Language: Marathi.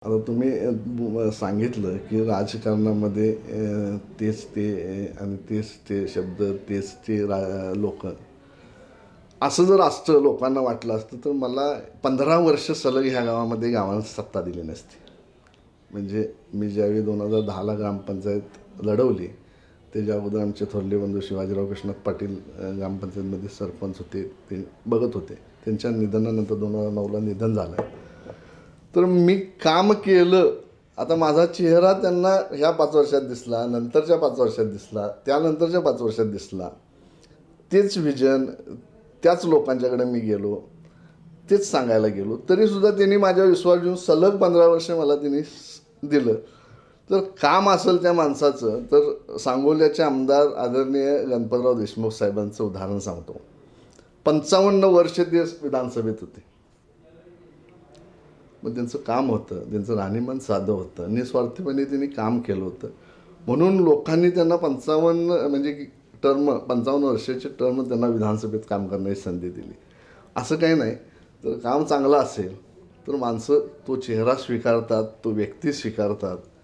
आता तुम्ही सांगितलं की राजकारणामध्ये तेच ते आणि तेच ते शब्द तेच ते लोक असं जर असतं लोकांना वाटलं असतं तर मला 15 वर्ष सलग ह्या गावामध्ये गावाला सत्ता दिली नसती. म्हणजे मी ज्यावेळी 2010ला ग्रामपंचायत लढवली त्याच्या अगोदर आमचे थोरले बंधू शिवाजीराव कृष्णात पाटील ग्रामपंचायतमध्ये सरपंच होते, ते बघत होते. त्यांच्या निधनानंतर 2009ला निधन झालं. तर मी काम केलं. आता माझा चेहरा त्यांना ह्या 5 वर्षात दिसला, नंतरच्या 5 वर्षात दिसला, त्यानंतरच्या 5 वर्षात दिसला. तेच विजन, त्याच लोकांच्याकडे मी गेलो, तेच सांगायला गेलो, तरीसुद्धा त्यांनी माझ्यावर विश्वास देऊन सलग 15 वर्ष मला त्यांनी दिलं. तर काम असेल त्या माणसाचं तर सांगोल्याचे आमदार आदरणीय गणपतराव देशमुख साहेबांचं उदाहरण सांगतो. 55 वर्ष ते विधानसभेत होते. मग त्यांचं काम होतं, त्यांचं राहणीमान साधं होतं, निस्वार्थीपणे त्यांनी काम केलं होतं. म्हणून लोकांनी त्यांना 55 म्हणजे टर्म 55 वर्षाची टर्म त्यांना विधानसभेत काम करण्याची संधी दिली. असं काही नाही. तर काम चांगलं असेल तर माणसं तो चेहरा स्वीकारतात, तो व्यक्ती स्वीकारतात.